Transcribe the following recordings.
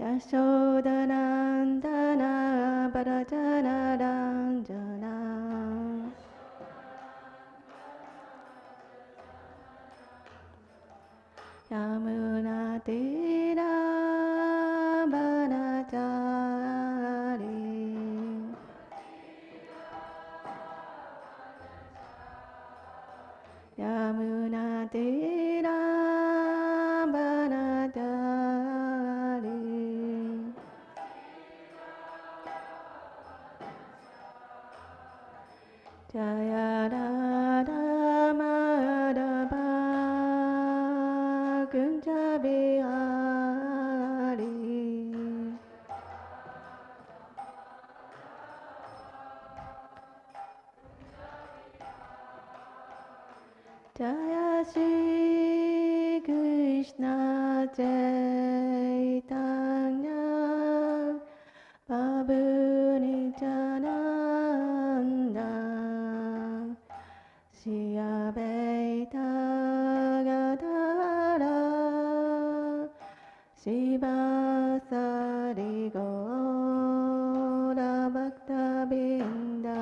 Yashodanandana Bharajana Ranjana Yamuna Tira Banachari Yamuna Tira Banachari Jaya Radha Madhava Kunja Bihari Jaya Shri Krishna Chaitanya Prabhu Nityananda Shri Advaita Gadadhara Srivasari Gaura Bhaktabinda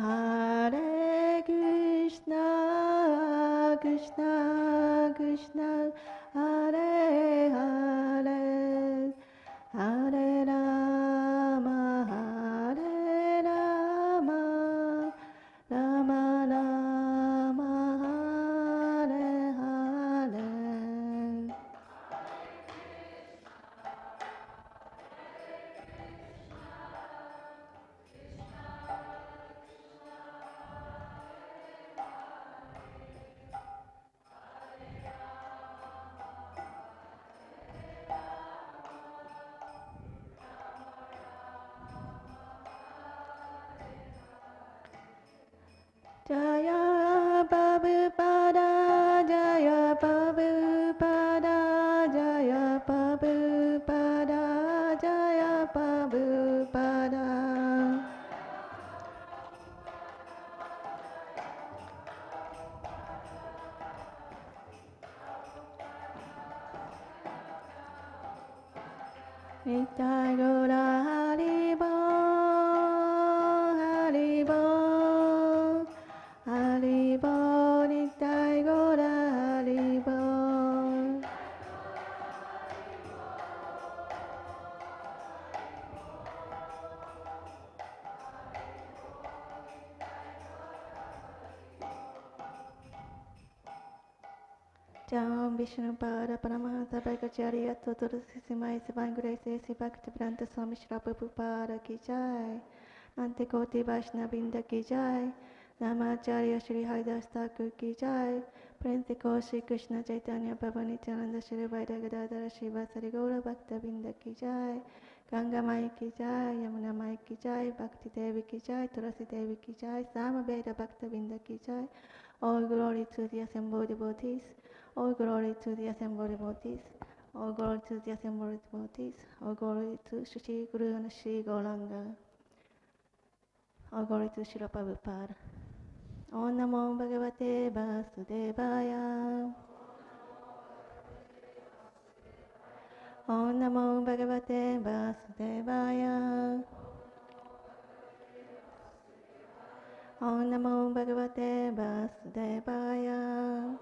Hare Krishna, Krishna Krishna, Hare Hare, Hare Rama, Rama Rama, Hare Hare. Jaya Prabhupada, Jaya Prabhupada, Jaya Prabhupada, Jaya Prabhupada. Nitai Gaura Haribo, Haribo, Haribo, Nitai Gaura Haribo. Jam Vishnu Pada Paramahasa Bhattacharya Tuturasi Simai Sivangure Sesi Bhaktivedanta Swami Shri Prabhupada Ki Jai Nante Koti Vaishnavindra Ki Jai Namacharya Shri Haridas Thakur Ki Jai Prince Shri Krishna Chaitanya Prabhu Nityananda Shri Vaidya Gadadhara Shri Vasari Gaura Bhaktavinda Ki Jai Ganga Mai Ki Jai Yamuna Mai Ki Jai Bhakti Devi Ki Jai Tulasi Devi Ki Jai Samaveda Bhaktavinda Ki Jai. All glory to the assembled devotees. All glory to the assembled devotees. All glory to the assembled devotees. All glory to Shri Guru and Shri Gauranga. All glory to Shri Prabhupada. Om Namo Bhagavate Vasudevaya. Om Namo Bhagavate Vasudevaya. Om Namo Bhagavate Vasudevaya.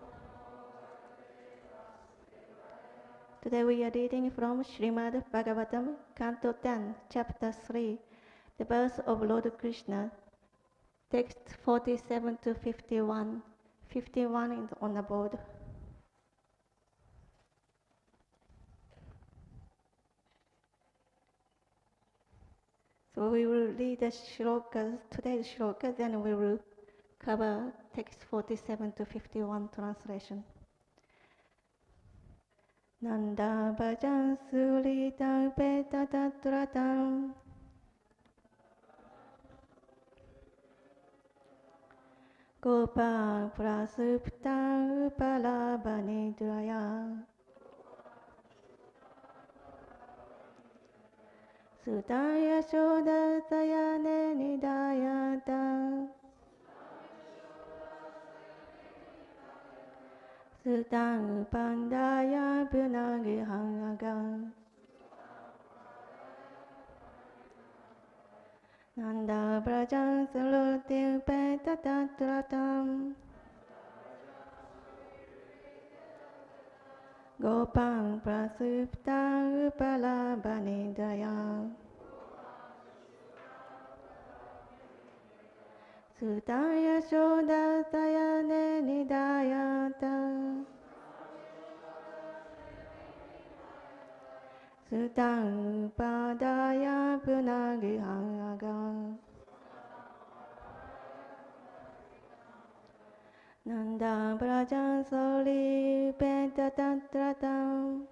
Today we are reading from Srimad Bhagavatam, Canto 10, Chapter 3, the verse of Lord Krishna, text 47 to 51. 51 is on the board. So we will read the shlokas, today's shlokas, then we will cover text 47 to 51 translation. Nanda bhajan sulitam petatatratam Gopang prasuptam upalabhanidraya Sudaya shoda sayane nidayata Sudang pandaya punagihangagam Nanda brajan salutim petatatratam Gopang prasuptam upalabhanidraya Sudaya shoda sayane nidayata Sudang padaya punagihangagam Nanda brajan soli petatatratam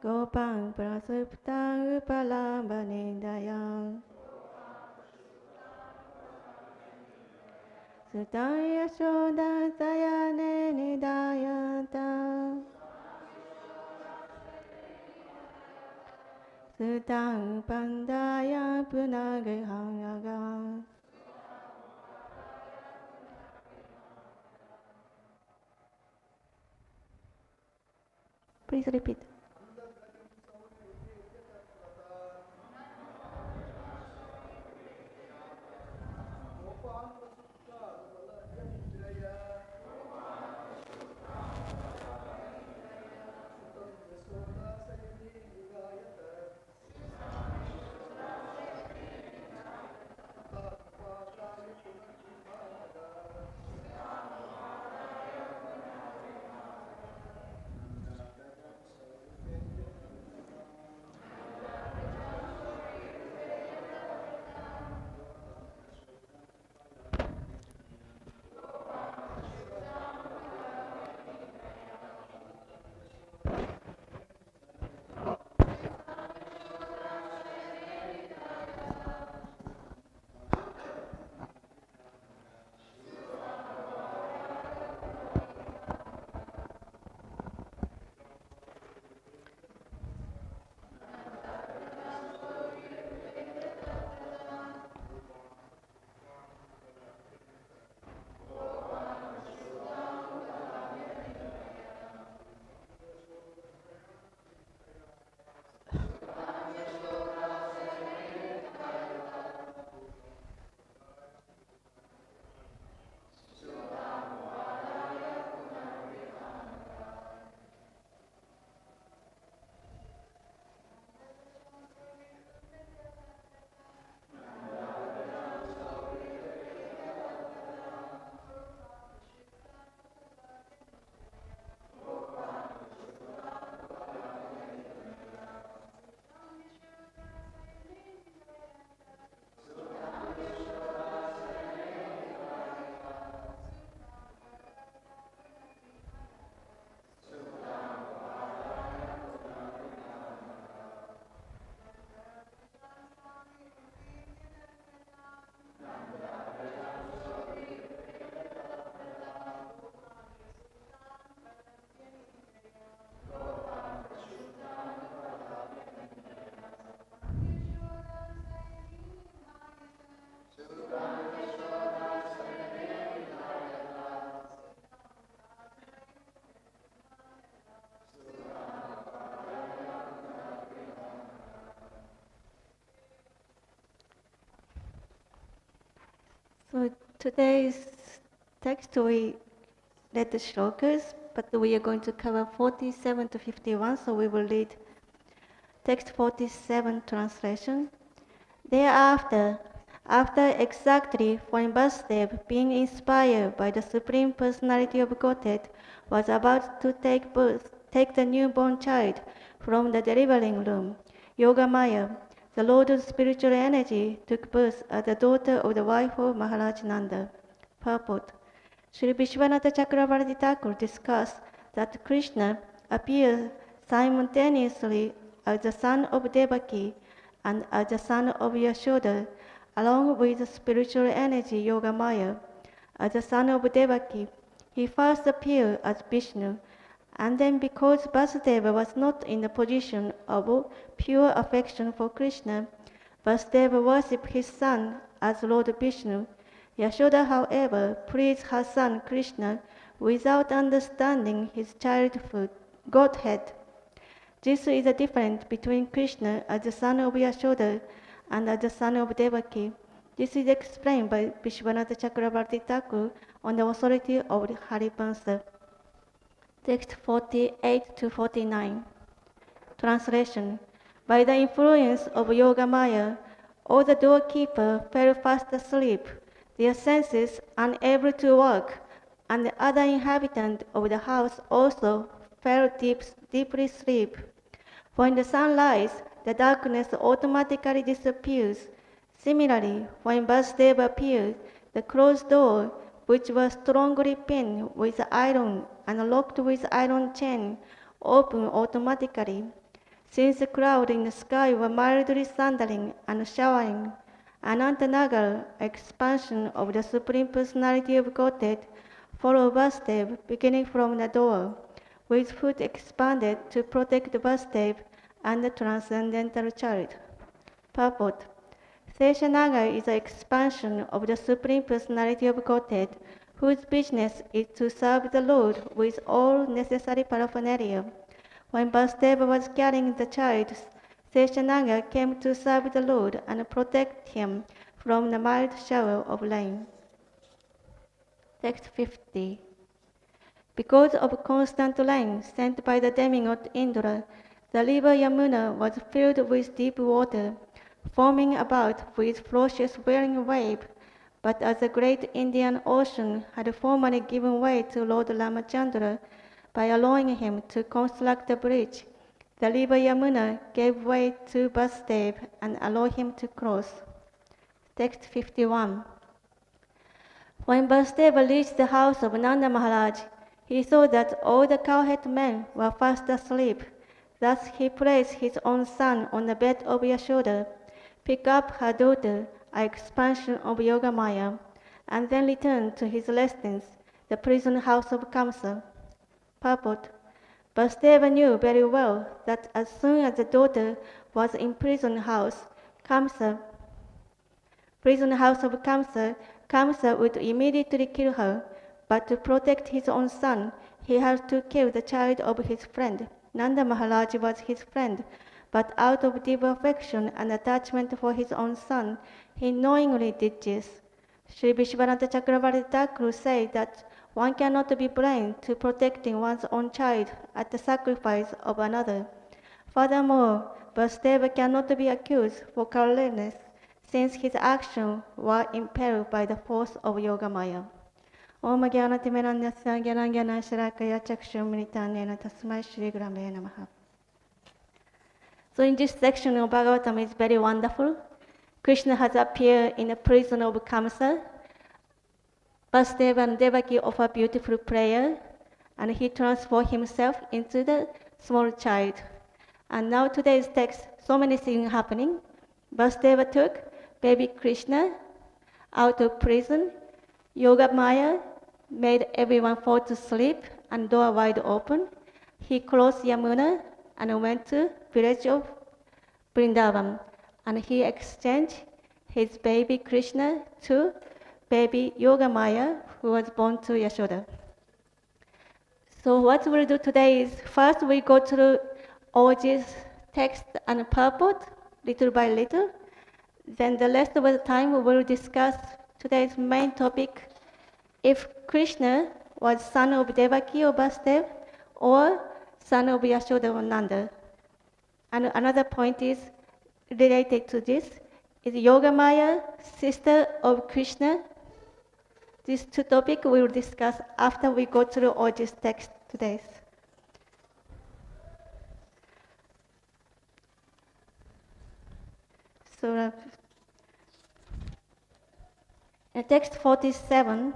Gopang prasuptam upalabhanidraya Sudaya shoda sayane nidayata Sudang pandaya punagihangagam Please repeat. So today's text we read the shlokas, but we are going to cover 47 to 51, so we will read text 47 translation. Thereafter, after exactly when Vasudev, being inspired by the Supreme Personality of Godhead, was about to take the newborn child from the delivering room, Yogamaya, the Lord of spiritual energy, took birth as the daughter of the wife of Maharaj Nanda. Purport. Sri Vishwanatha Chakravarti Thakur discussed that Krishna appears simultaneously as the son of Devaki and as the son of Yashoda, along with the spiritual energy Yogamaya. As the son of Devaki, he first appeared as Vishnu, and then because Vasudeva was not in the position of pure affection for Krishna, Vasudeva worshipped his son as Lord Vishnu. Yashoda, however, pleased her son Krishna without understanding his childhood godhead. This is the difference between Krishna as the son of Yashoda and as the son of Devaki. This is explained by Vishwanatha Chakravarti Thakur on the authority of the Harivansa. Text 48 to 49. Translation. By the influence of Yogamaya, all the doorkeepers fell fast asleep, their senses unable to work, and the other inhabitants of the house also fell deeply asleep. When the sun rises, the darkness automatically disappears. Similarly, when Vasudeva appeared, the closed door, which was strongly pinned with iron and locked with iron chain, opened automatically. Since the clouds in the sky were mildly thundering and showering, Anantanagar, expansion of the Supreme Personality of Godhead, followed Vasudeva beginning from the door, with foot expanded to protect Vasudeva and the Transcendental Child. Purport. Seshanaga is the expansion of the Supreme Personality of Godhead, whose business is to serve the Lord with all necessary paraphernalia. When Vasudeva was carrying the child, Seshanaga came to serve the Lord and protect him from the mild shower of rain. Text 50. Because of constant rain sent by the demigod Indra, the river Yamuna was filled with deep water, foaming about with ferocious whirling wave. But as the great Indian Ocean had formerly given way to Lord Ramachandra by allowing him to construct a bridge, the river Yamuna gave way to Vasudeva and allowed him to cross. Text 51. When Vasudeva reached the house of Nanda Maharaj, he saw that all the cowherd men were fast asleep. Thus he placed his own son on the bed of Yashoda, picked up her daughter, an expansion of Yogamaya, and then returned to his residence, the prison house of Kamsa. Purport. Vasudeva knew very well that as soon as the daughter was in prison house of Kamsa, Kamsa would immediately kill her, but to protect his own son, he had to kill the child of his friend. Nanda Maharaj was his friend, but out of deep affection and attachment for his own son, he knowingly did this. Sri Vishwanatha Chakravarti Thakur said that one cannot be blamed to protecting one's own child at the sacrifice of another. Furthermore, Vasudeva cannot be accused for carelessness, since his actions were impelled by the force of Yogamaya. Om Jnanatimirandasya Jnana Sharakaya Chakshumritanena Tasmai Shri Gurave Namaha. So in this section of Bhagavatam is very wonderful. Krishna has appeared in the prison of Kamsa. Vasudeva and Devaki offer beautiful prayer, and he transformed himself into the small child. And now today's text, so many things happening. Vasudeva took baby Krishna out of prison. Yogamaya made everyone fall to sleep and door wide open. He crossed Yamuna and went to village of Vrindavan, and he exchanged his baby Krishna to baby Yogamaya, who was born to Yashoda. So what we'll do today is first we go through all these text and purport little by little. Then the rest of the time we will discuss today's main topic, if Krishna was son of Devaki or Vasudeva, or son of Yashoda or Nanda. And another point is related to this, is Yogamaya sister of Krishna? These two topics we will discuss after we go through all these texts today. So in text 47,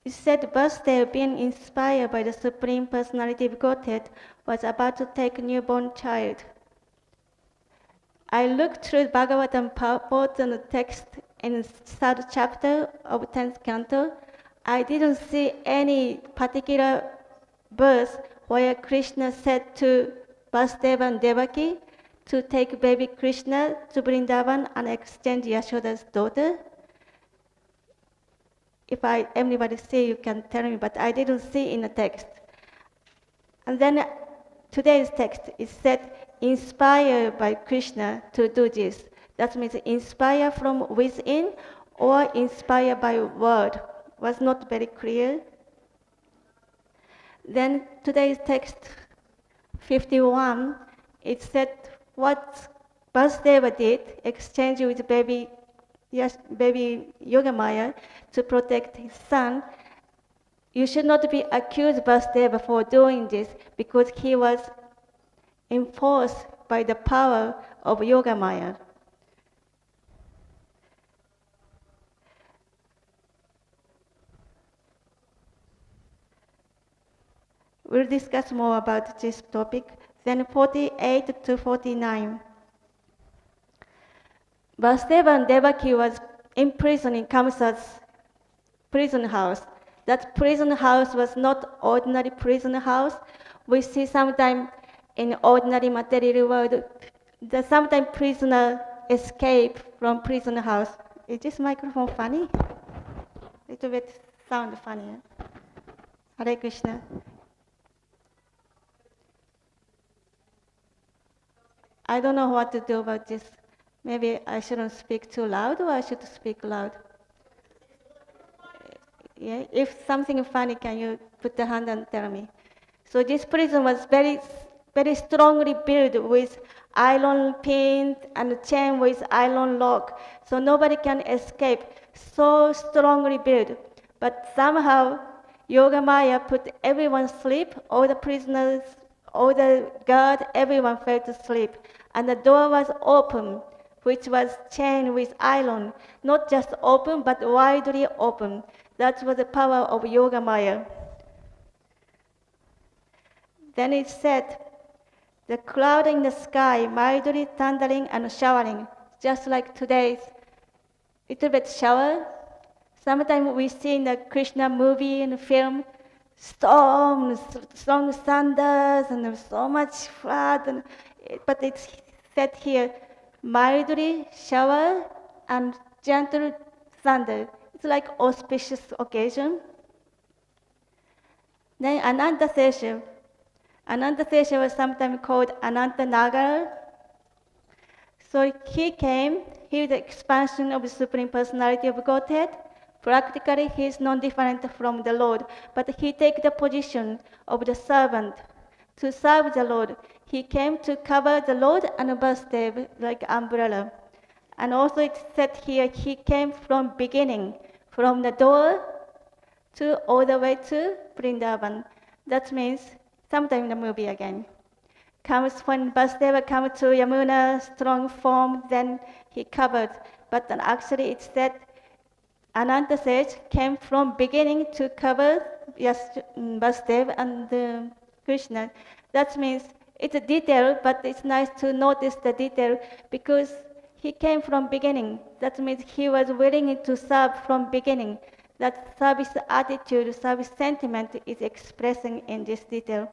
It said Vasudeva, being inspired by the Supreme Personality of Godhead, was about to take a newborn child. I looked through Bhagavatam purport and the text in 3rd chapter of 10th canto. I didn't see any particular verse where Krishna said to Vasudeva and Devaki to take baby Krishna to Vrindavan and exchange Yashoda's daughter. If anybody see, you can tell me, but I didn't see in the text. And then today's text is said, inspired by Krishna to do this. That means inspired from within or inspired by word. Was not very clear. Then today's text 51, it said what Vasudeva did, exchange with baby Yogamaya to protect his son. You should not be accused Vasudeva for doing this because he was enforced by the power of Yogamaya. We'll discuss more about this topic. Then 48 to 49. Vasudeva and Devaki was imprisoned in Kamsa's prison house. That prison house was not ordinary prison house. We see sometimes in ordinary material world, that sometimes prisoner escape from prison house. Is this microphone funny? Little bit sound funny. Hare Krishna. I don't know what to do about this. Maybe I shouldn't speak too loud or I should speak loud? Yeah, if something funny, can you put the hand and tell me? So this prison was very, very strongly built with iron pins and chain with iron lock. So nobody can escape. So strongly built. But somehow Yogamaya put everyone sleep, all the prisoners, all the guard, everyone fell to sleep. And the door was open, which was chained with iron. Not just open, but widely open. That was the power of Yogamaya. Then it said, the cloud in the sky, mildly thundering and showering, just like today's little bit shower. Sometimes we see in the Krishna movie and film, storms, strong thunders, and so much flood. But it's said here, mildly shower and gentle thunder. It's like auspicious occasion. Then Ananta Sesha. Ananta Sesha was sometimes called Ananta Nagara. So he came, he is the expansion of the Supreme Personality of Godhead. Practically, he is non-different from the Lord, but he takes the position of the servant to serve the Lord. He came to cover the Lord and Vasudeva like umbrella. And also it said here, he came from beginning, from the door to all the way to Vrindavan. That means, sometime in the movie again, comes when Vasudeva comes to Yamuna, strong form, then he covered. But then actually it said, Ananta Sage came from beginning to cover Vasudeva and Krishna. That means it's a detail, but it's nice to notice the detail because he came from beginning. That means he was willing to serve from beginning. That service attitude, service sentiment is expressing in this detail.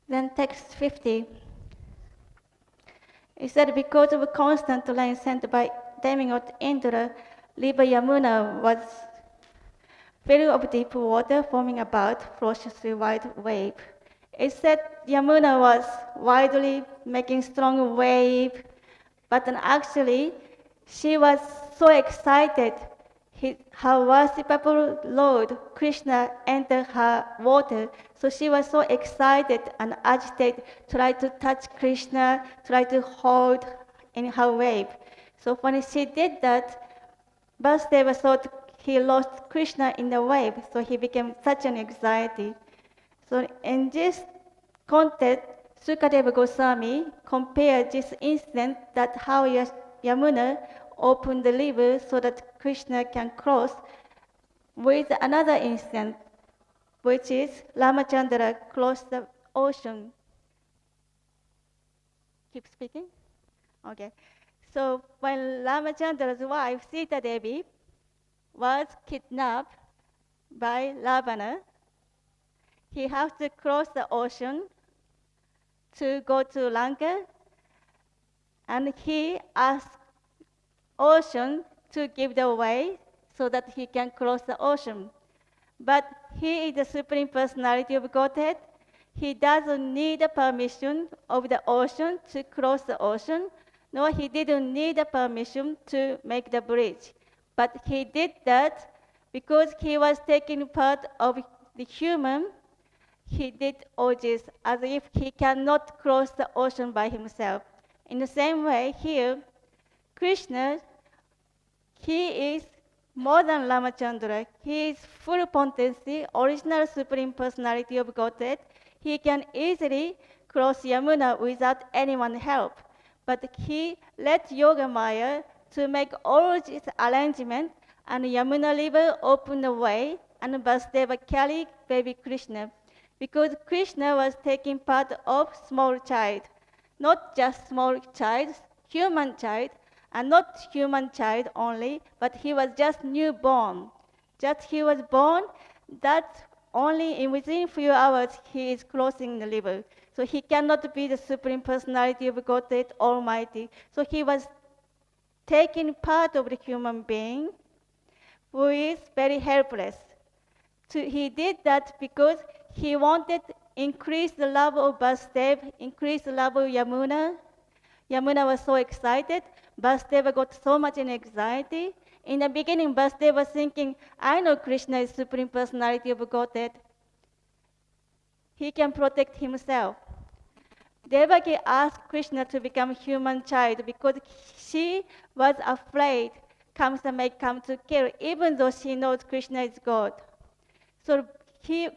Then text 50. It said, because of a constant rain sent by demigod Indra, river Yamuna was filled of deep water, forming about ferociously wide wave. It said Yamuna was widely making strong wave, but then actually she was so excited. Her worshipable Lord Krishna entered her water, so she was so excited and agitated, tried to touch Krishna, tried to hold in her wave. So when she did that, Vasudeva thought he lost Krishna in the wave, so he became such an anxiety. So in this context, Sukadeva Goswami compared this incident that how Yamuna open the river so that Krishna can cross, with another instance, which is Ramachandra crossed the ocean. Keep speaking? Okay. So when Ramachandra's wife, Sita Devi, was kidnapped by Ravana, he had to cross the ocean to go to Lanka, and he asked ocean to give the way so that he can cross the ocean. But he is the Supreme Personality of Godhead. He doesn't need the permission of the ocean to cross the ocean, nor he didn't need the permission to make the bridge. But he did that because he was taking part of the human. He did all this as if he cannot cross the ocean by himself. In the same way, here, Krishna, he is more than Ramachandra. He is full potency, original Supreme Personality of Godhead. He can easily cross Yamuna without anyone's help. But he let Yogamaya to make all this arrangement, and Yamuna River opened the way, and Vasudeva carried baby Krishna. Because Krishna was taking part of small child, not just small child, human child, and not human child only, but he was just newborn. Just he was born, that only in within few hours he is crossing the river. So he cannot be the Supreme Personality of Godhead Almighty. So he was taking part of the human being who is very helpless. So he did that because he wanted to increase the love of Vasudeva, increase the love of Yamuna. Yamuna was so excited. Vasudeva got so much in anxiety. In the beginning, Vasudeva was thinking, I know Krishna is Supreme Personality of Godhead. He can protect himself. Devaki asked Krishna to become a human child because she was afraid Kamsa may come to kill, even though she knows Krishna is God. So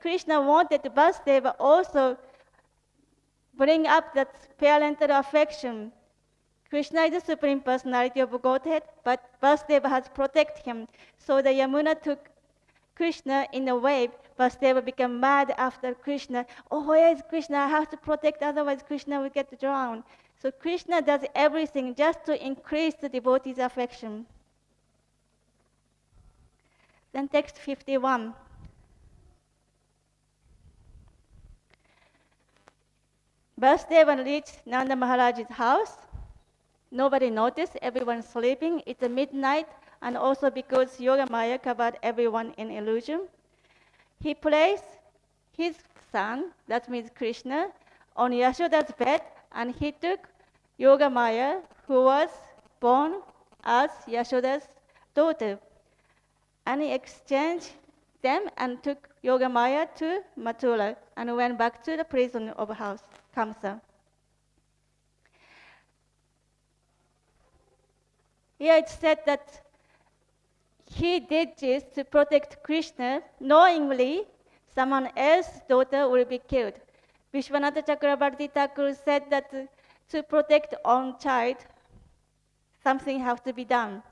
Krishna wanted Vasudeva also bring up that parental affection. Krishna is the Supreme Personality of Godhead, but Vasudeva has protected him. So the Yamuna took Krishna in a wave. Vasudeva became mad after Krishna. Oh, where is Krishna? I have to protect, otherwise Krishna will get drowned. So Krishna does everything just to increase the devotee's affection. Then text 51. Vasudeva reached Nanda Maharaj's house. Nobody noticed, everyone sleeping. It's midnight, and also because Yogamaya covered everyone in illusion. He placed his son, that means Krishna, on Yashoda's bed, and he took Yogamaya, who was born as Yashoda's daughter. And he exchanged them and took Yogamaya to Mathura and went back to the prison of house, Kamsa. Here it said that he did this to protect Krishna, knowingly someone else's daughter will be killed. Vishwanatha Chakrabarti Thakur said that to protect own child, something has to be done.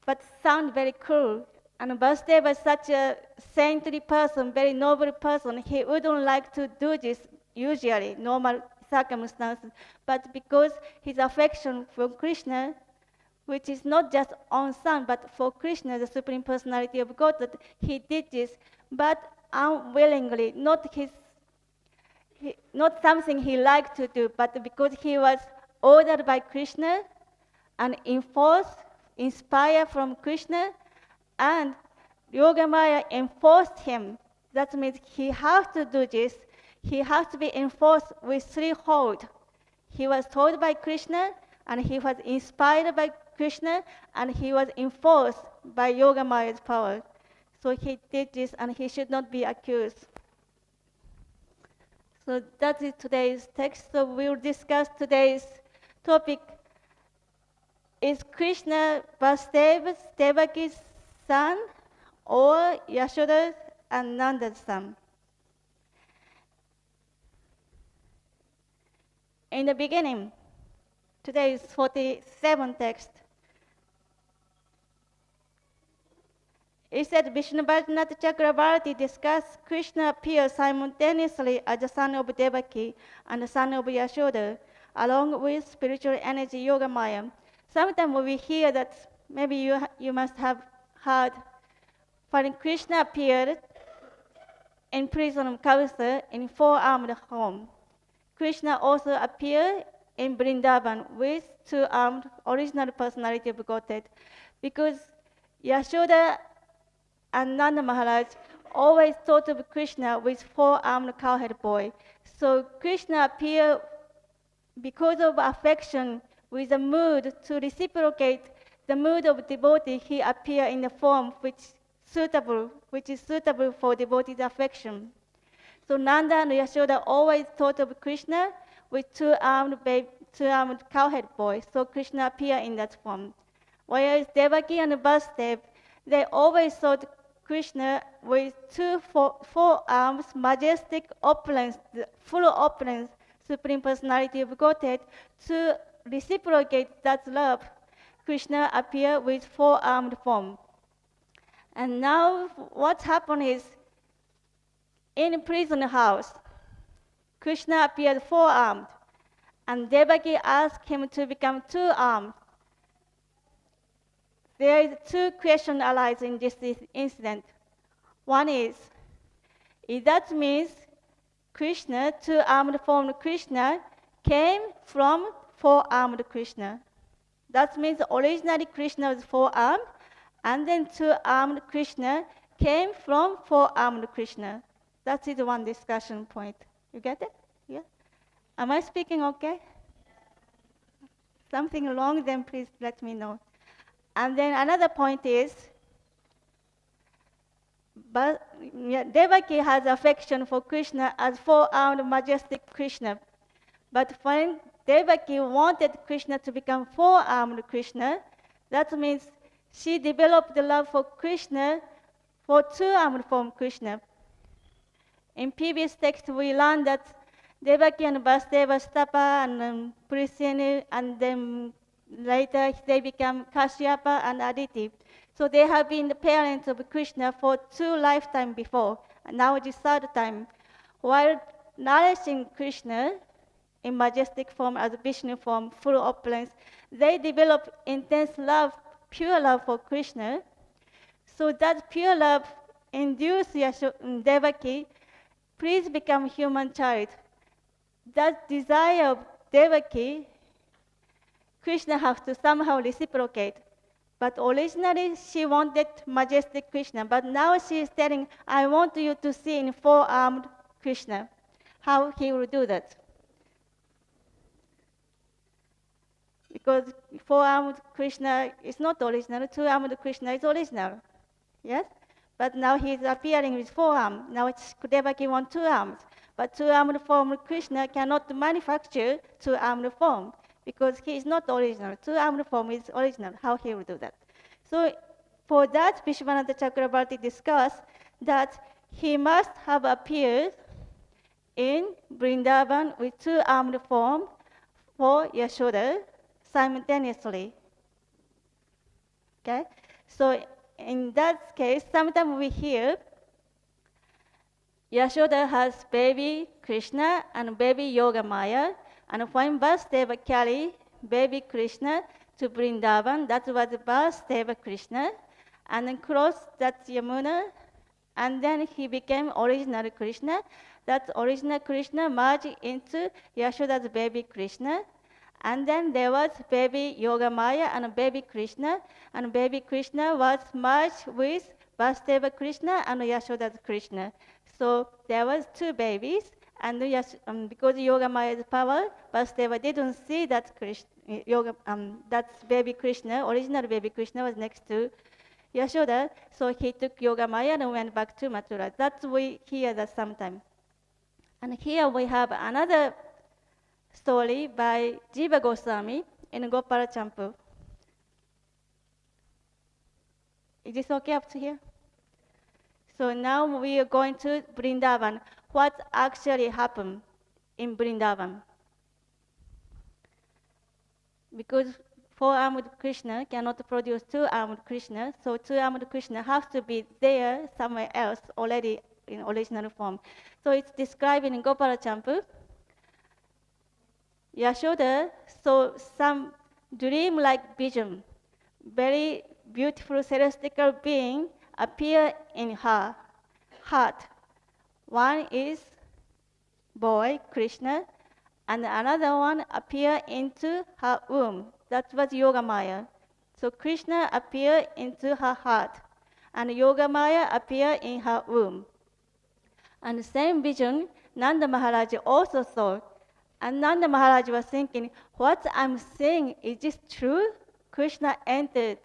But sound very cruel. And Vasudeva was such a saintly person, very noble person. He wouldn't like to do this usually, normal circumstances. But because his affection for Krishna, which is not just on son, but for Krishna, the Supreme Personality of God, that he did this, but unwillingly, not something he liked to do, but because he was ordered by Krishna and enforced, inspired from Krishna, and Yogamaya enforced him. That means he has to do this. He has to be enforced with threefold. He was told by Krishna, and he was inspired by Krishna, and he was enforced by Yogamaya's power. So he did this, and he should not be accused. So that is today's text. So we'll discuss today's topic. Is Krishna Vasudeva's, Devaki's son, or Yashoda's and Nanda's son? In the beginning, today's 47 text, It said Vishnu Bhajanath Chakravarti discussed Krishna appears simultaneously as the son of Devaki and the son of Yashoda, along with spiritual energy Yoga Maya. Sometimes we hear that maybe you must have heard when Krishna appeared in prison of Kausa in four-armed form. Krishna also appeared in Vrindavan with two-armed original personality of Godhead, because Yashoda and Nanda Maharaj always thought of Krishna with four-armed cowherd boy. So Krishna appeared because of affection with a mood to reciprocate the mood of devotee. He appeared in the form which is suitable for devotee's affection. So Nanda and Yashoda always thought of Krishna with two-armed cowherd boy. So Krishna appeared in that form. Whereas Devaki and Vasudeva, they always thought Krishna with four arms, majestic opulence, full opulence, Supreme Personality of Godhead. To reciprocate that love, Krishna appeared with four-armed form. And now what happened is, in a prison house, Krishna appeared four-armed, and Devaki asked him to become two-armed. There is two questions arise in this incident. One is, if that means Krishna, two-armed form Krishna, came from four-armed Krishna. That means originally Krishna was four-armed, and then two-armed Krishna came from four-armed Krishna. That is one discussion point. You get it? Yeah? Am I speaking okay? Something wrong, then please let me know. And then another point is, Devaki has affection for Krishna as four-armed majestic Krishna. But when Devaki wanted Krishna to become four-armed Krishna, that means she developed the love for Krishna for two-armed form Krishna. In previous text, we learned that Devaki and Vasudeva Stapa and Priscilla, and then later they became Kashyapa and Aditi. So they have been the parents of Krishna for two lifetimes before, and now it is third time. While nourishing Krishna in majestic form as Vishnu form, full opulence, they develop intense love, pure love for Krishna. So that pure love induced Devaki, please become human child. That desire of Devaki, Krishna has to somehow reciprocate. But originally she wanted majestic Krishna, but now she is telling, I want you to see in four-armed Krishna. How he will do that? Because four-armed Krishna is not original, two-armed Krishna is original. Yes? But now he is appearing with four arms. Now Devaki wants two arms. But two-armed form Krishna cannot manufacture two-armed form because he is not original. Two-armed form is original. How he will do that? So for that, Vishwanath Chakravarti discussed that he must have appeared in Vrindavan with two-armed form for Yashoda simultaneously. Okay? So in that case, sometimes we hear Yashoda has baby Krishna and baby Yoga Maya, and when Vasudeva carried baby Krishna to Vrindavan, that was Vasudeva Krishna, and then crossed that Yamuna, and then he became original Krishna. That original Krishna merged into Yashoda's baby Krishna, and then there was baby Yoga Maya and baby Krishna, and baby Krishna was merged with Vasudeva Krishna and Yashoda's Krishna. So there was two babies, and because Yoga Maya's power, Vasudeva didn't see that that baby Krishna, original baby Krishna, was next to Yashoda, so he took Yoga Maya and went back to Mathura. That's we hear that sometime. And here we have another story by Jiva Goswami in Gopala Champu. Is this okay up to here? So now we are going to Vrindavan. What actually happened in Vrindavan? Because four-armed Krishna cannot produce two-armed Krishna, so two-armed Krishna has to be there somewhere else already in original form. So it's described in Gopala Champu. Yashoda saw some dream-like vision, very beautiful celestial being appear in her heart. One is boy, Krishna, and another one appear into her womb. That was Yogamaya. So Krishna appeared into her heart, and Yogamaya appeared in her womb. And the same vision Nanda Maharaj also saw. And Nanda Maharaj was thinking, what I'm seeing, is this true? Krishna entered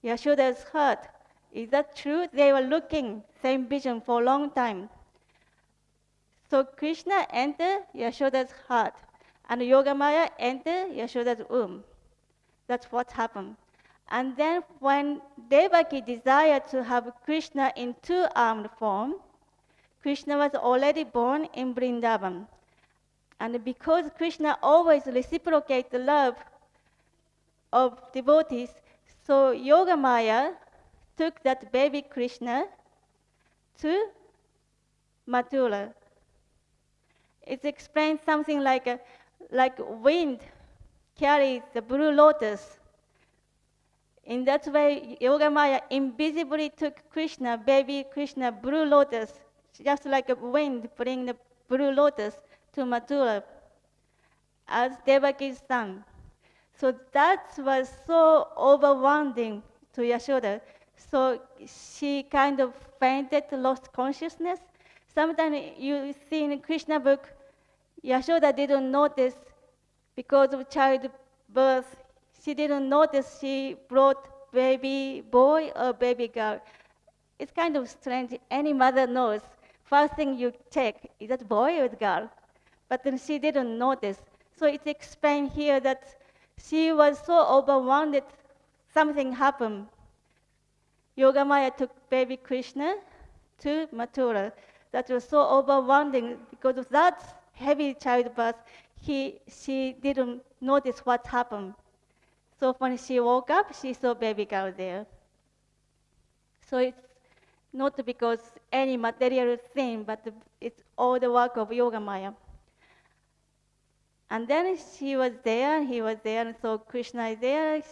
Yashoda's heart. Is that true? They were looking, same vision for a long time. So Krishna entered Yashoda's heart, and Yogamaya entered Yashoda's womb. That's what happened. And then when Devaki desired to have Krishna in two-armed form, Krishna was already born in Vrindavan. And because Krishna always reciprocates the love of devotees, so Yogamaya took that baby Krishna to Mathura. It explains something like wind carries the blue lotus. In that way, Yogamaya invisibly took Krishna, baby Krishna, blue lotus, just like a wind bring the blue lotus to Mathura as Devaki's son. So that was so overwhelming to Yashoda. So she kind of fainted, lost consciousness. Sometimes you see in Krishna book, Yashoda didn't notice because of childbirth. She didn't notice she brought baby boy or baby girl. It's kind of strange. Any mother knows. First thing you check, is that boy or girl? But then she didn't notice. So it's explained here that she was so overwhelmed, something happened. Yogamaya took baby Krishna to Mathura. That was so overwhelming because of that heavy childbirth. She didn't notice what happened. So when she woke up, she saw baby girl there. So it's not because any material thing, but it's all the work of Yogamaya. And then she was there, he was there, and so Krishna is there,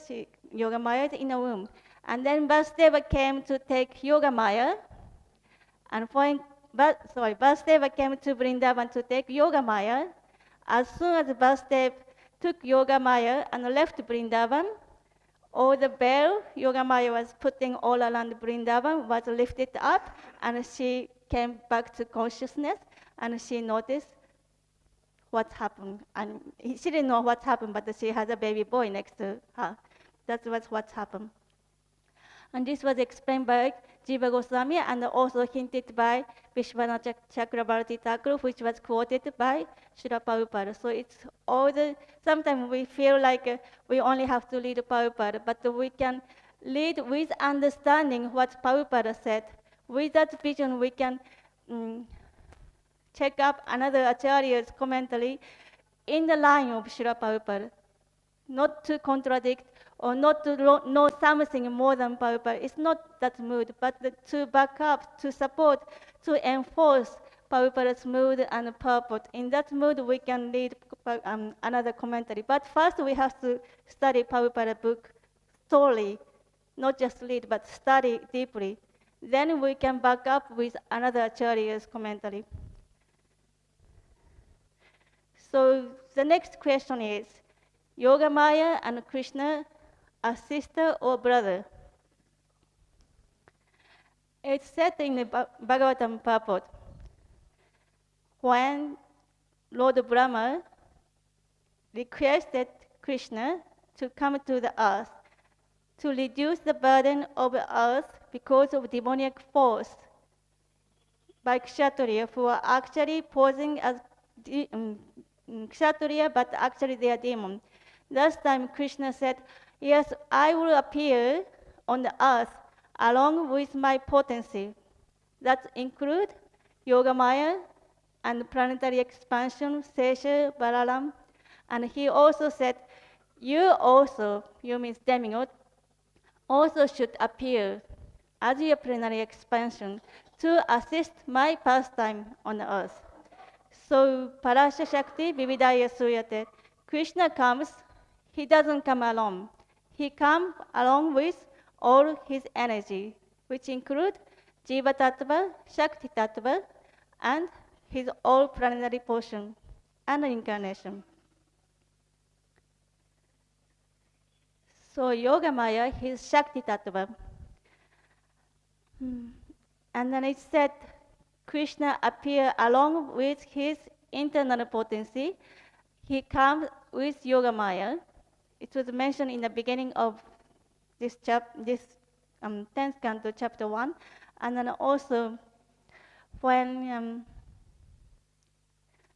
Yogamaya is in a womb. And then Vasudeva came to take Yogamaya, and Vasudeva came to Vrindavan to take Yogamaya. As soon as Vasudeva took Yogamaya and left Vrindavan, all the veil Yogamaya was putting all around Vrindavan was lifted up, and she came back to consciousness, and she noticed what happened. And she didn't know what happened, but she had a baby boy next to her. That was what happened. And this was explained by Jiva Goswami and also hinted by Vishwanath Chakrabarti Thakur, which was quoted by Srila Prabhupada. So it's all sometimes we feel like we only have to read Prabhupada, but we can read with understanding what Prabhupada said. With that vision, we can check up another Acharya's commentary in the line of Srila Prabhupada, not to contradict or not to know something more than Prabhupada. It's not that mood, but to back up, to support, to enforce Prabhupada's mood and purport. In that mood, we can read another commentary. But first, we have to study Prabhupada book thoroughly, not just read, but study deeply. Then we can back up with another Acharya's commentary. So the next question is, Yogamaya and Krishna are sister or brother? It's said in the Bhagavatam purport, when Lord Brahma requested Krishna to come to the earth to reduce the burden of the earth because of demoniac force by Kshatriya, who are actually posing as Kshatriya, but actually they are demon. Last time Krishna said, yes, I will appear on the earth along with my potency. That include Yogamaya and planetary expansion, Sesha, Balaram. And he also said, You also, you means demigod, also should appear as your plenary expansion to assist my pastime on earth. So Parasha Shakti Vividaya Suyate, Krishna comes, he doesn't come alone. He comes along with all his energy, which include Jiva Tattva, Shakti Tattva, and his all planetary portion and incarnation. So Yogamaya, his Shakti Tattva. And then it said Krishna appeared along with his internal potency. He comes with Yogamaya. It was mentioned in the beginning of this 10th canto, chapter 1. And then also when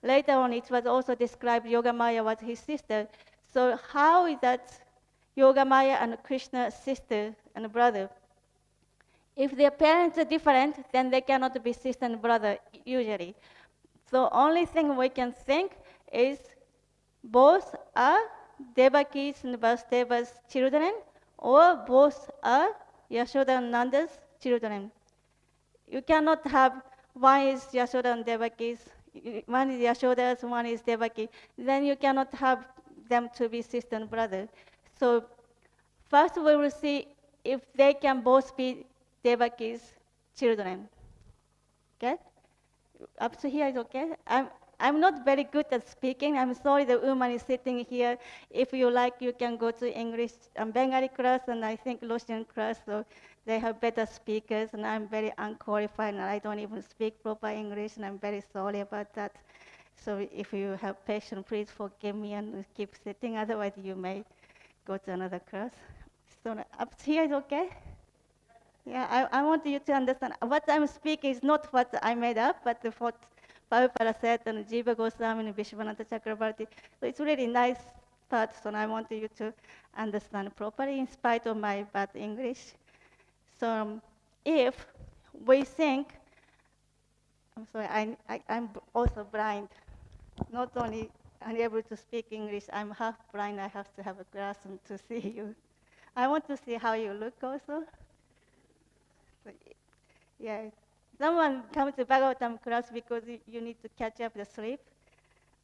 later on it was also described Yogamaya was his sister. So how is that Yogamaya and Krishna sister and brother? If their parents are different, then they cannot be sister and brother usually. So only thing we can think is both are Devaki's and Vasudeva's children, or both are Yashoda and Nanda's children. You cannot have one is Yashoda and Devaki's, one is Yashoda's, one is Devaki. Then you cannot have them to be sister and brother. So first we will see if they can both be Devaki's children. Okay? Up to here is okay? I'm not very good at speaking. I'm sorry the woman is sitting here. If you like, you can go to English and Bengali class and I think Russian class, so they have better speakers and I'm very unqualified and I don't even speak proper English and I'm very sorry about that. So if you have patience, please forgive me and keep sitting. Otherwise, you may go to another class. So up to here is okay? Yeah, I want you to understand what I'm speaking is not what I made up, but what Prabhupada said and Jiva Goswami and Vishwanatha Chakrabarti. So it's really nice part, so I want you to understand properly in spite of my bad English. So if we think, I'm sorry, I'm also blind. Not only unable to speak English, I'm half blind. I have to have a glass to see you. I want to see how you look also. Yeah, someone comes to Bhagavatam class because you need to catch up the sleep.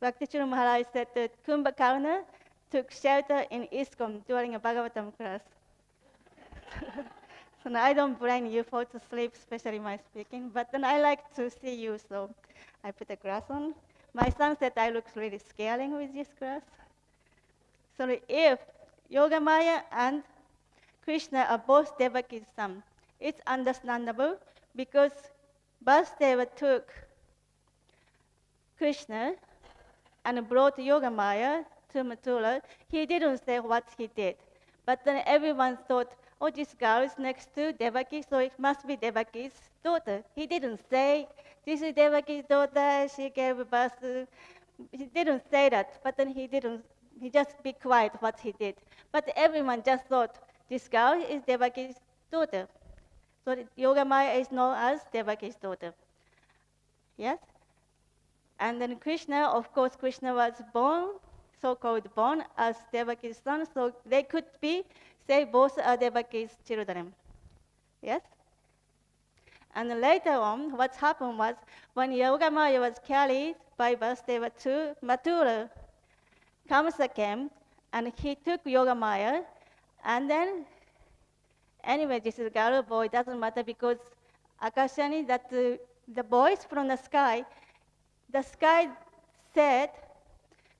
Bhakti Maharaj said that Kumbhakarna took shelter in ISKCON during a Bhagavatam class. So now I don't blame you for to sleep, especially my speaking, but then I like to see you, so I put a glass on. My son said I look really scaring with this glass. So if Yogamaya and Krishna are both Devaki's son, it's understandable because Vasudeva took Krishna and brought Yogamaya to Mathura. He didn't say what he did, but then everyone thought, oh, this girl is next to Devaki, so it must be Devaki's daughter. He didn't say, this is Devaki's daughter, she gave birth to... He didn't say that, but then he just be quiet what he did. But everyone just thought, this girl is Devaki's daughter. So Yogamaya is known as Devaki's daughter. Yes? And then Krishna, of course, Krishna was born, so-called born as Devaki's son, so they could be, say, both are Devaki's children. Yes? And later on, what happened was, when Yogamaya was carried by Vasudeva to Mathura, Kamsa came, and he took Yogamaya, and then anyway, this is a girl or boy, doesn't matter because Akashani, that the voice from the sky said,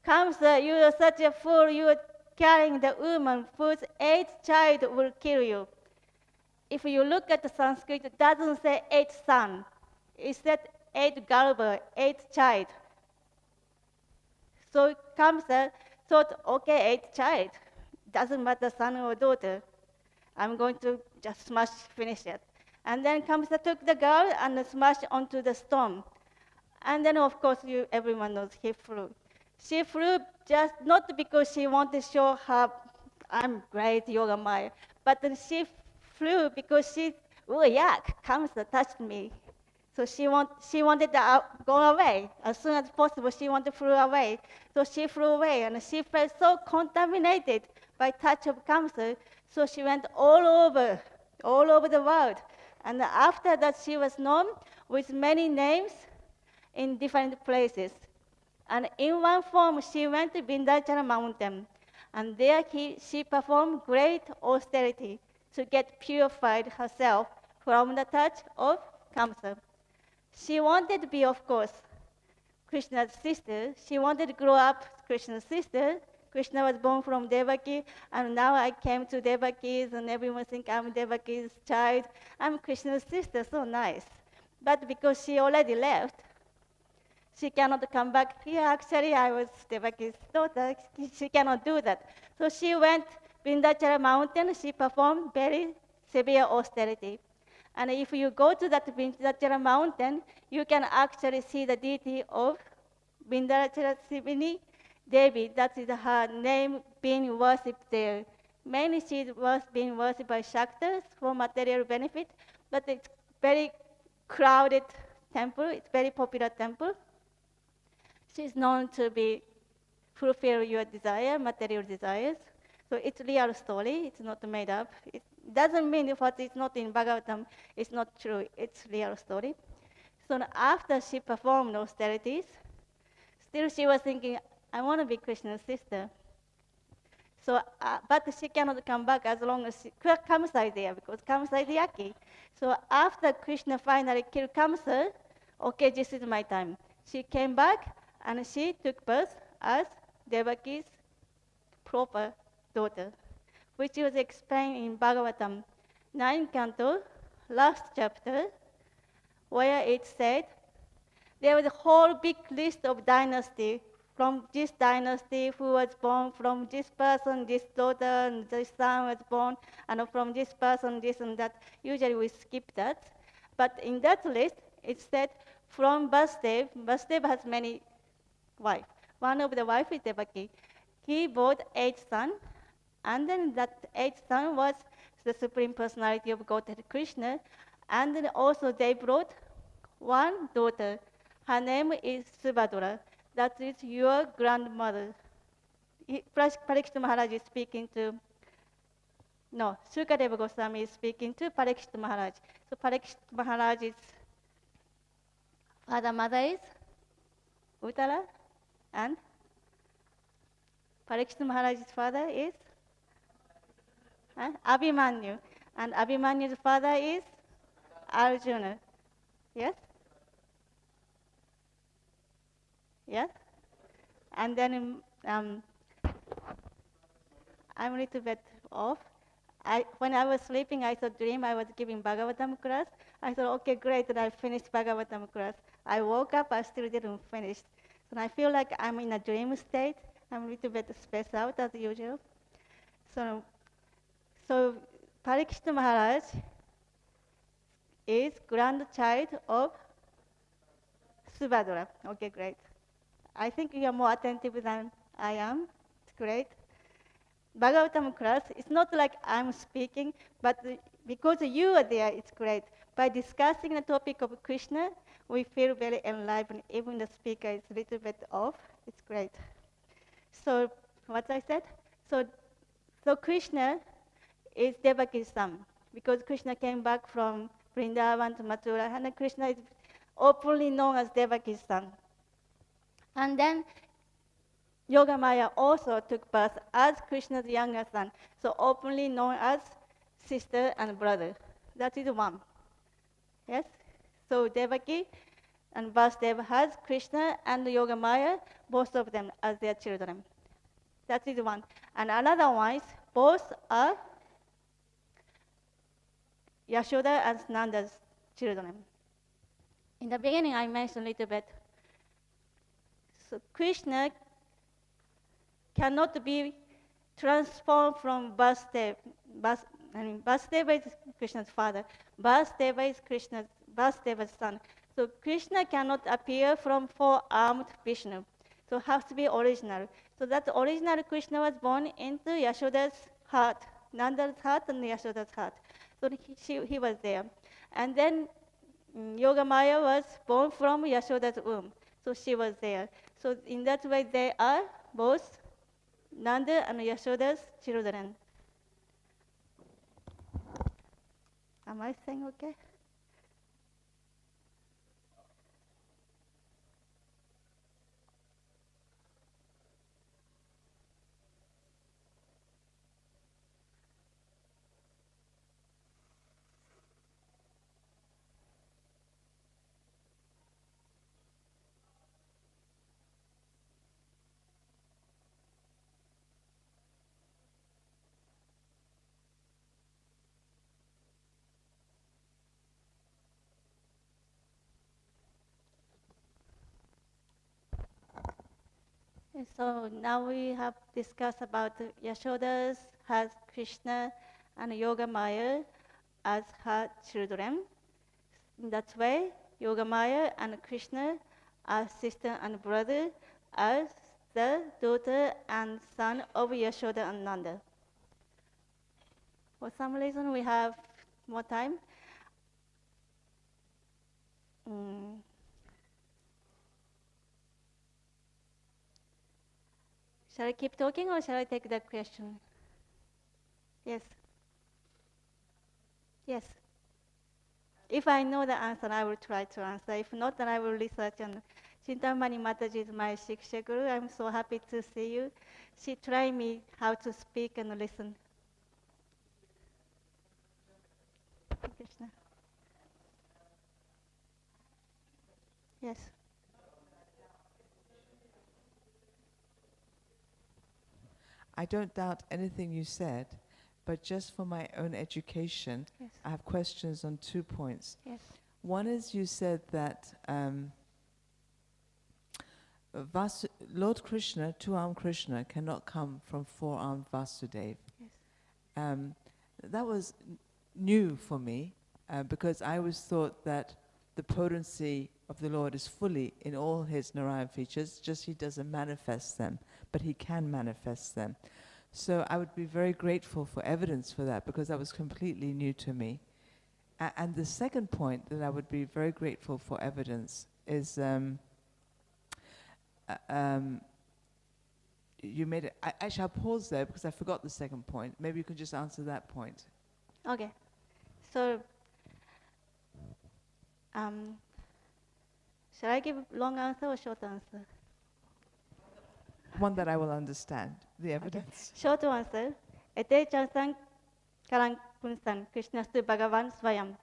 Kamsa, you are such a fool, you are carrying the woman whose eighth child will kill you. If you look at the Sanskrit, it doesn't say eighth son. It said eighth Garba, eighth child. So Kamsa thought, okay, eighth child. Doesn't matter son or daughter. I'm going to just finish it. And then Kamsa took the girl and smashed onto the stone. And then, of course, everyone knows he flew. She flew just not because she wanted to show her, I'm great, Yogamaya, but then she flew because oh, yuck, Kamsa touched me. So she wanted to go away. As soon as possible, she wanted to flew away. So she flew away, and she felt so contaminated by touch of cancer. So she went all over the world. And after that, she was known with many names in different places. And in one form, she went to Vindhyachal mountain. And there she performed great austerity to get purified herself from the touch of cancer. She wanted to be, of course, Krishna's sister. She wanted to grow up Krishna's sister. Krishna was born from Devaki, and now I came to Devaki's, and everyone thinks I'm Devaki's child. I'm Krishna's sister, so nice. But because she already left, she cannot come back here. Actually, I was Devaki's daughter. She cannot do that. So she went Vindhyachal mountain. She performed very severe austerity. And if you go to that Vindhyachal mountain, you can actually see the deity of Vindhyachal Devi. That is her name being worshipped there. Mainly she was being worshipped by Shaktas for material benefit, but it's very crowded temple. It's very popular temple. She's known to be fulfill your desire, material desires. So it's real story. It's not made up. It doesn't mean what is not in Bhagavatam is not true. It's real story. So after she performed austerities, still she was thinking, I want to be Krishna's sister. So, but she cannot come back as long as Kamsa is there, because Kamsa is Yaki. So after Krishna finally killed Kamsa, okay, this is my time. She came back and she took birth as Devaki's proper daughter, which was explained in Bhagavatam 9th canto, last chapter, where it said there was a whole big list of dynasty. From this dynasty, who was born from this person, this daughter, and this son was born, and from this person, this and that. Usually we skip that. But in that list, it said from Vasudev. Vasudev has many wives. One of the wives is Devaki. He brought 8 sons, and then that 8th son was the Supreme Personality of Godhead Krishna. And then also they brought one daughter. Her name is Subhadra. That is your grandmother. Parikshit Maharaj is speaking to, no, Sukadeva Goswami is speaking to Parikshit Maharaj. So Parikshit Maharaj's father, mother is Uttara, and Parikshit Maharaj's father is Abhimanyu. And Abhimanyu's father is Arjuna. Yes? Yes? And then I'm a little bit off. When I was sleeping, I saw dream I was giving Bhagavatam class. I thought, okay, great, that I finished Bhagavatam class. I woke up, I still didn't finish. So I feel like I'm in a dream state. I'm a little bit spaced out as usual. So Parikshit Maharaj is grandchild of Subhadra. Okay, great. I think you are more attentive than I am. It's great. Bhagavatam class, it's not like I'm speaking, but because you are there, it's great. By discussing the topic of Krishna, we feel very enlivened. Even the speaker is a little bit off. It's great. So, what I said? So Krishna is Devaki's son, because Krishna came back from Vrindavan to Mathura, and Krishna is openly known as Devaki's son. And then Yogamaya also took birth as Krishna's younger son, so openly known as sister and brother. That is one. Yes? So Devaki and Vasudeva has Krishna and Yogamaya, both of them as their children. That is one. And another one is both are Yashoda and Nanda's children. In the beginning, I mentioned a little bit. So Krishna cannot be transformed from Vasudeva. Vasudeva is Krishna's father. Vasudeva is Vasudeva's son. So Krishna cannot appear from 4-armed Vishnu. So it has to be original. So that original Krishna was born into Yashoda's heart, Nanda's heart and Yashoda's heart. So he was there. And then Yogamaya was born from Yashoda's womb, so she was there. So in that way, they are both Nanda and Yashoda's children. Am I saying okay? And so now we have discussed about Yashoda's has Krishna and Yogamaya as her children. In that way, Yogamaya and Krishna are sister and brother as the daughter and son of Yashoda and Nanda. For some reason, we have more time. Shall I keep talking or shall I take that question? Yes. Yes. If I know the answer, I will try to answer. If not, then I will research. And Chintamani Mataji is my Shiksha Guru. I'm so happy to see you. She trained me how to speak and listen. Krishna. Yes. I don't doubt anything you said, but just for my own education, Yes. I have questions on 2 points. Yes. One is you said that Lord Krishna, two-armed Krishna, cannot come from four-armed Vasudeva. Yes. That was new for me, because I always thought that the potency of the Lord is fully in all his Narayan features, just he doesn't manifest them, but he can manifest them. So I would be very grateful for evidence for that, because that was completely new to me. And the second point that I would be very grateful for evidence is you made it. Actually, I'll pause there because I forgot the second point. Maybe you could just answer that point. Okay. So, shall I give long answer or short answer? One that I will understand, the evidence. Okay. Short answer. Ete chansang karang punsan Krishnastu Bhagavan Swayam.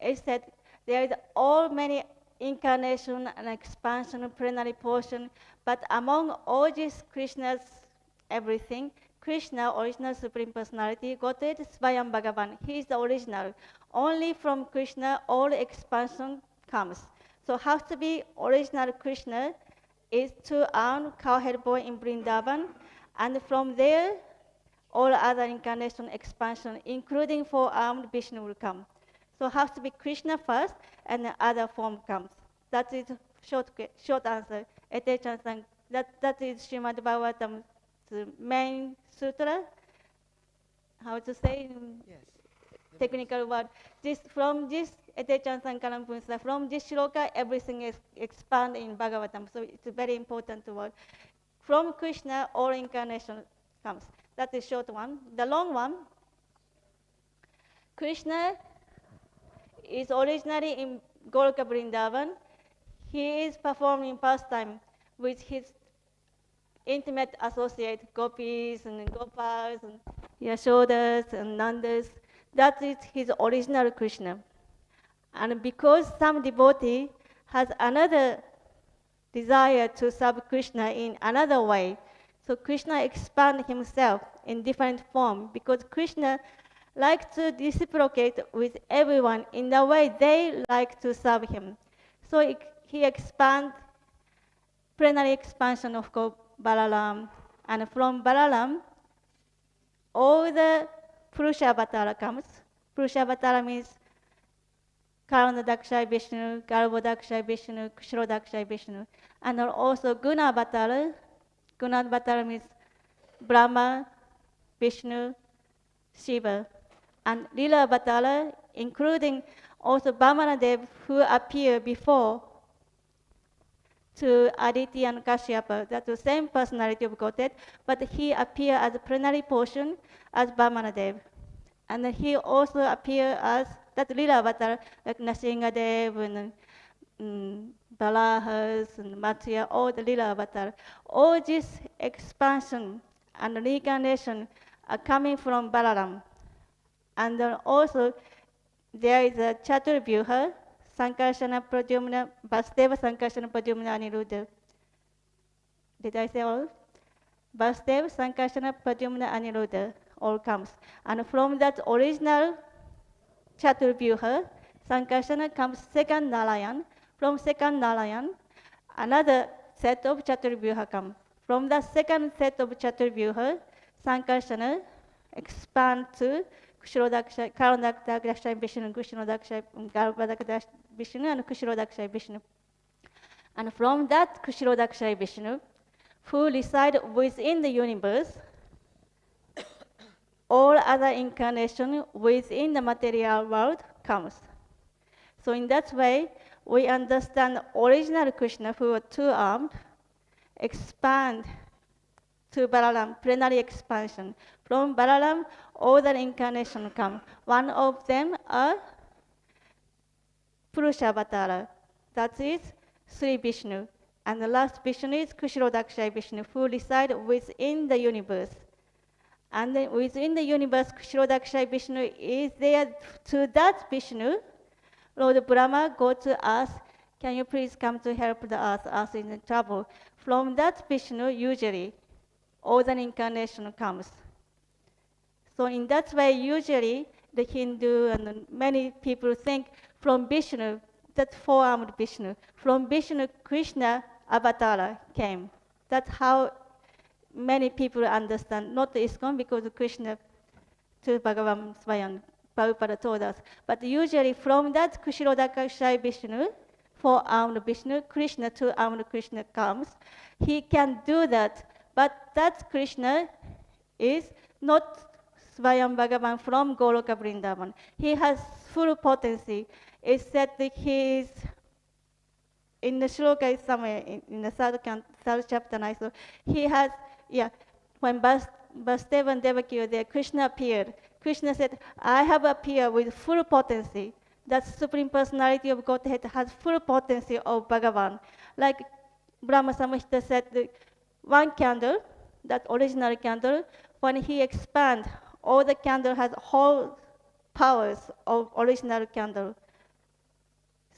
It said there is all many incarnation and expansion, plenary portion, but among all these Krishna's everything, Krishna, original Supreme Personality, Godhead Swayam Bhagavan. He is the original. Only from Krishna all expansion comes. So has to be original Krishna is two-armed cowhead boy in Vrindavan, and from there all other incarnation expansion, including four-armed Vishnu will come. So has to be Krishna first, and the other form comes. That is short answer. That is Srimad Bhagavatam, the main sutra. How to say? Yes. Technical word. From this from this shloka, everything is expanded in Bhagavatam. So it's a very important word. From Krishna, all incarnation comes. That is short one. The long one, Krishna is originally in Goloka Vrindavan. He is performing pastime with his intimate associate, gopis and gopals and Yashodas and Nandas. That is his original Krishna. And because some devotee has another desire to serve Krishna in another way, so Krishna expands himself in different form because Krishna likes to reciprocate with everyone in the way they like to serve him. So he expands, plenary expansion of Balaram, and from Balaram, all the Purusha Avatara comes. Purusha Avatara means Karanadakshay Vishnu, Garbhodakshay Vishnu, Kshirodakshay Vishnu, and also Guna Avatara. Guna Avatara means Brahma, Vishnu, Shiva, and Lila Avatara, including also Vamanadev, who appeared before to Aditi and Kashyapa. That's the same personality of Godhead, but he appeared as a plenary portion as Vamanadev. And then he also appeared as that Lila avatar, like Nrsimhadev and Balahas and Matsya, all the Lila avatar. All this expansion and reincarnation are coming from Balaram. And then also there is a Chaturvyuha, Sankarsana Pradyumna, Vasudeva Sankarsana Pradyumna Aniruddha. Did I say all? Vasudeva Sankarsana Pradyumna Aniruddha all comes. And from that original Chaturvyuha, Sankarsana comes second Narayan. From second Narayan, another set of Chaturvyuha comes. From the second set of Chaturvyuha, Sankarsana expand to Kushirodaksha, Karandaksha Vishnu, Kushinodaksha, Garbhadaksha Vishnu, and Kushirodaksha Vishnu. And from that Kushirodaksha Vishnu, who reside within the universe, all other incarnation within the material world comes. So in that way, we understand original Krishna, who was two-armed, expand to Balaram, plenary expansion. From Balaram, all the incarnations come. One of them are Purusha Avatara, that is Sri Vishnu. And the last Vishnu is Kushirodaksha Vishnu, who reside within the universe. And then within the universe, Kushirodaksha Vishnu is there. To that Vishnu, Lord Brahma go to us, can you please come to help the earth? Earth is in trouble. From that Vishnu, usually, all the incarnation comes. So in that way, usually, the Hindu and many people think from Vishnu, that four-armed Vishnu, from Vishnu, Krishna Avatara came. That's how many people understand, not the ISKCON, because Krishna to Bhagavan Swayam, Prabhupada told us. But usually from that Kushirodaksha Vishnu, four-armed Vishnu, Krishna, two-armed Krishna comes. He can do that, but that Krishna is not Swayam Bhagavan from Goloka Vrindavan. He has full potency. It's said that he is, in the shloka is somewhere, in the third chapter, I saw, he has, when Vasudeva and Devaki were there, Krishna appeared. Krishna said, I have appeared with full potency. That Supreme Personality of Godhead has full potency of Bhagavan. Like Brahma Samhita said, one candle, that original candle, when he expands, all the candle has whole powers of original candle.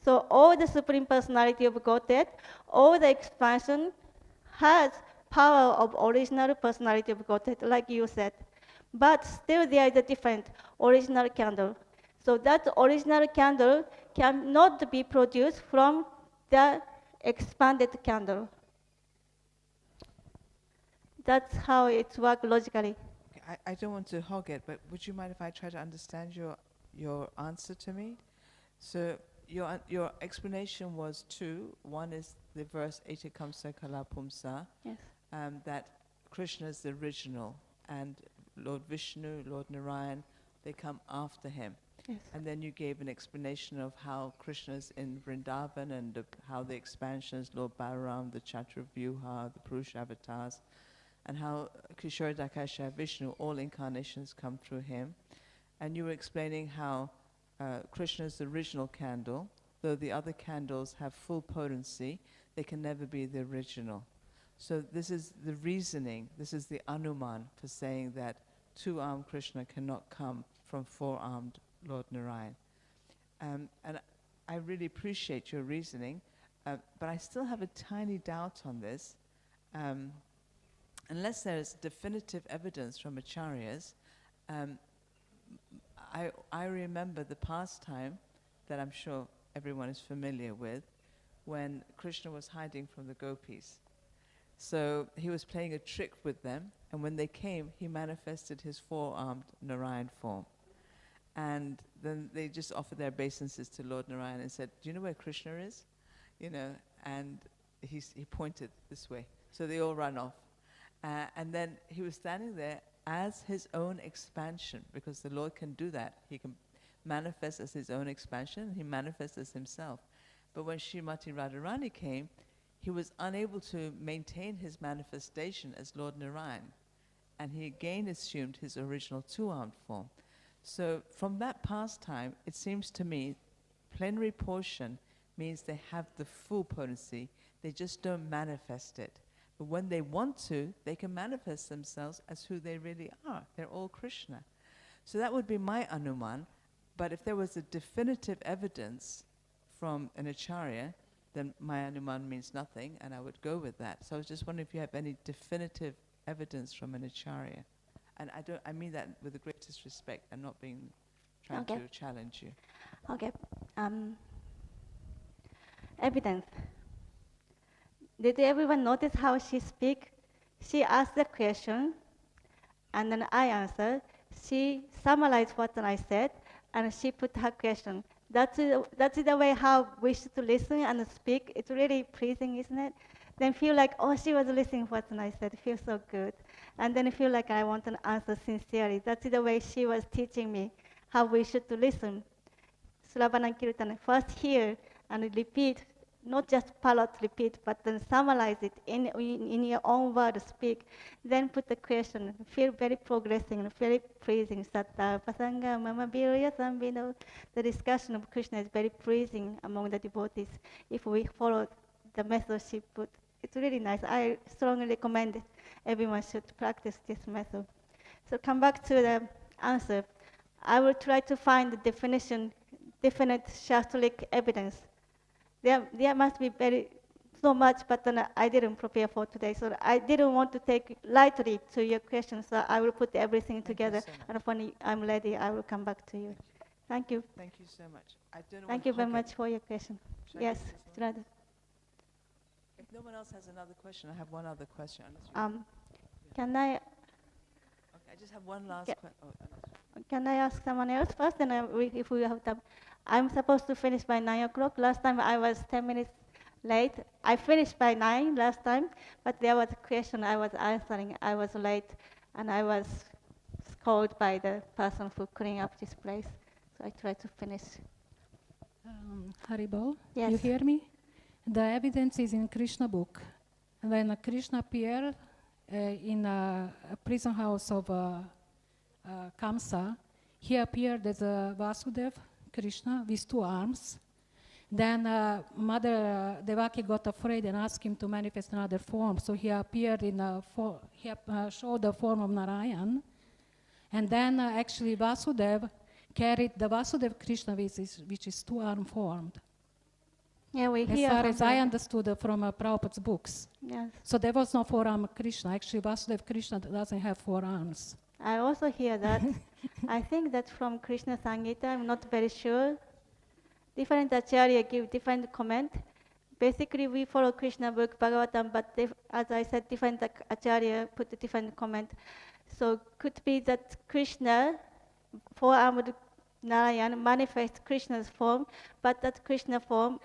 So all the Supreme Personality of Godhead, all the expansion has power of original personality of Godhead, like you said. But still there is a different original candle. So that original candle cannot be produced from the expanded candle. That's how it works logically. I don't want to hog it, but would you mind if I try to understand your answer to me? So your explanation was two. One is the verse Etikamsa Kala Pumsa, Yes. that Krishna is the original, and Lord Vishnu, Lord Narayan, they come after him. Yes. And then you gave an explanation of how Krishna is in Vrindavan and how the expansions, Lord Balaram, the Chaturvyuha, the Purusha avatars, and how Kishore Dakasha Vishnu, all incarnations come through him. And you were explaining how Krishna is the original candle, though the other candles have full potency, they can never be the original. So this is the reasoning, this is the anuman for saying that two-armed Krishna cannot come from four-armed Lord Narayan. And I really appreciate your reasoning, but I still have a tiny doubt on this. Unless there is definitive evidence from acharyas, I remember the pastime that I'm sure everyone is familiar with, when Krishna was hiding from the gopis. So he was playing a trick with them, and when they came, he manifested his four-armed Narayan form. And then they just offered their obeisances to Lord Narayan and said, do you know where Krishna is? You know, and he pointed this way. So they all ran off. And then he was standing there as his own expansion, because the Lord can do that. He can manifests as his own expansion, he manifests as himself. But when Srimati Radharani came, he was unable to maintain his manifestation as Lord Narayan, and he again assumed his original two-armed form. So from that past time, it seems to me, plenary portion means they have the full potency, they just don't manifest it. But when they want to, they can manifest themselves as who they really are. They're all Krishna. So that would be my anuman. But if there was a definitive evidence from an acharya, then my anuman means nothing, and I would go with that. So I was just wondering if you have any definitive evidence from an acharya. And I mean that with the greatest respect and not trying to challenge you. Okay. Evidence. Did everyone notice how she speaks? She asked the question, and then I answered. She summarized what I said, and she put her question. That's the way how we should listen and speak. It's really pleasing, isn't it? Then feel like, oh, she was listening what I said. Feel so good. And then feel like I want an answer sincerely. That's the way she was teaching me how we should listen. Sravana Kirtan, first hear and repeat, not just parrot repeat, but then summarize it in your own words, speak. Then put the question, feel very progressing, very pleasing. Satta pasanga mama birya sambino. The discussion of Krishna is very pleasing among the devotees if we follow the method she put. It's really nice. I strongly recommend everyone should practice this method. So come back to the answer. I will try to find the definition, definite shastric evidence. There must be so much, but then I didn't prepare for today. So I didn't want to take lightly to your question, so I will put everything together. And when I'm ready, I will come back to you. Thank you. Thank you so much. Thank you very much for your question. Yes, Radha. If no one else has another question, I have one other question. Can I? Okay, I just have one last question. Can I ask someone else first? Then if we have time. I'm supposed to finish by 9 o'clock. Last time I was 10 minutes late. I finished by 9 last time, but there was a question I was answering. I was late, and I was scolded by the person who cleaned up this place. So I tried to finish. Haribo, Yes. you hear me? The evidence is in Krishna book. When Krishna appeared in a prison house of Kamsa, he appeared as a Vasudev, Krishna, with 2 arms. Then Mother Devaki got afraid and asked him to manifest another form. So he appeared he showed the form of Narayan. And then actually Vasudev carried the Vasudev Krishna, which is 2-arm formed. Yeah, we As hear. far as I understood from Prabhupada's books. Yes. So there was no 4-arm Krishna. Actually, Vasudev Krishna doesn't have 4 arms. I also hear that. I think that's from Krishna Sangita. I'm not very sure. Different acharya give different comment. Basically, we follow Krishna book, Bhagavatam, but as I said, different acharya put a different comment. So could be that Krishna, 4-armed Narayan, manifests Krishna's form, but that Krishna form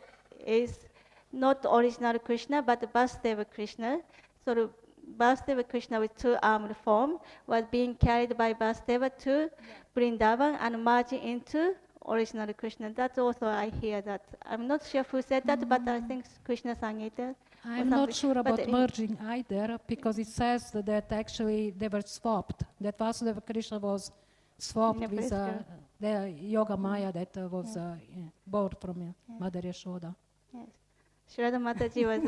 is not original Krishna, but Vasudeva Krishna. So Vasudeva Krishna with 2-armed form was being carried by Vasudeva to Vrindavan and merging into original Krishna. That's also I hear that. I'm not sure who said that, but I think Krishna Sangita. I'm not sure about merging either, because it says that actually they were swapped. That Vasudeva Krishna was swapped with the Yoga Maya that was born from Mother Yashoda. Yes. Shraddha Mataji was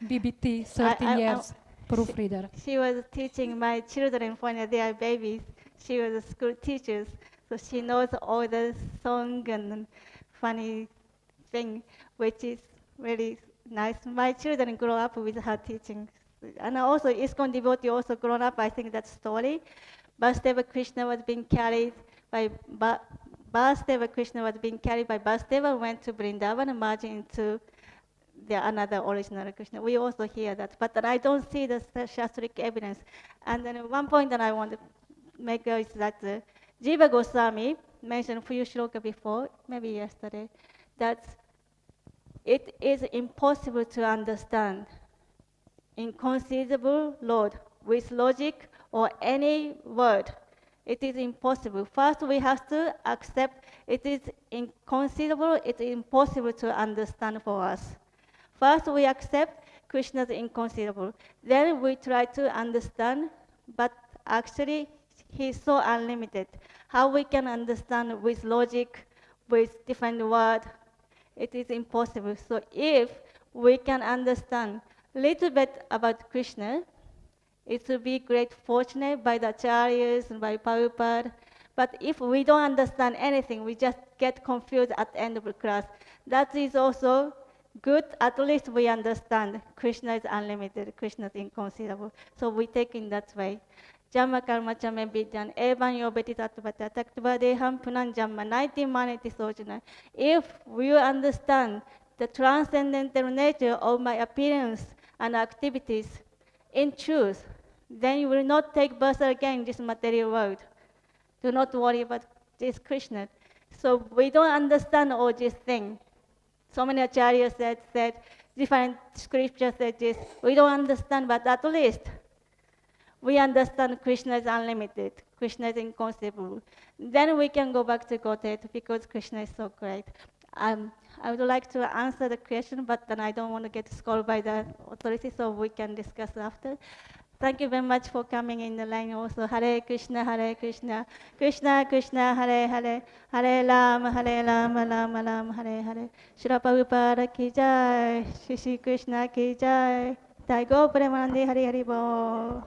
BBT, 13 years, proofreader. She was teaching my children when they are babies. She was a school teacher, so she knows all the song and funny thing, which is really nice. My children grow up with her teaching. And also, ISKCON devotee also grown up, I think that story. Vasudeva Krishna was being carried by Vasudeva Krishna was being carried by Vasudeva, went to Vrindavan and merged into the another original Krishna. We also hear that, but I don't see the shastric evidence. And then one point that I want to make is that Jiva Goswami mentioned a few shloka before, maybe yesterday, that it is impossible to understand inconceivable Lord with logic or any word. It is impossible. First, we have to accept it is inconceivable, it is impossible to understand for us. First, we accept Krishna is inconceivable. Then we try to understand, but actually, he's so unlimited. How we can understand with logic, with different words, it is impossible. So if we can understand a little bit about Krishna, it will be great fortunate by the acharyas and by Prabhupada. But if we don't understand anything, we just get confused at the end of the class. That is also good. At least we understand Krishna is unlimited, Krishna is inconceivable. So we take in that way. Jamma karma chame vidyan evan yobeti tattvata taktva deham punan jamma naiti maneti sojana. If we understand the transcendental nature of my appearance and activities in truth, then you will not take birth again in this material world. Do not worry about this Krishna. So we don't understand all these things. So many acharyas said different scriptures said this. We don't understand, but at least we understand Krishna is unlimited. Krishna is inconceivable. Then we can go back to Godhead because Krishna is so great. I would like to answer the question, but then I don't want to get scolded by the authority, so we can discuss after. Thank you very much for coming in the line also. Hare Krishna, Krishna Krishna, Hare Hare, Hare Rama, Rama Rama, Hare Hare. Srila Prabhupada ki jai, Shri Krishna ki jai. Jai Go Premanandi, Hari Hari Bo.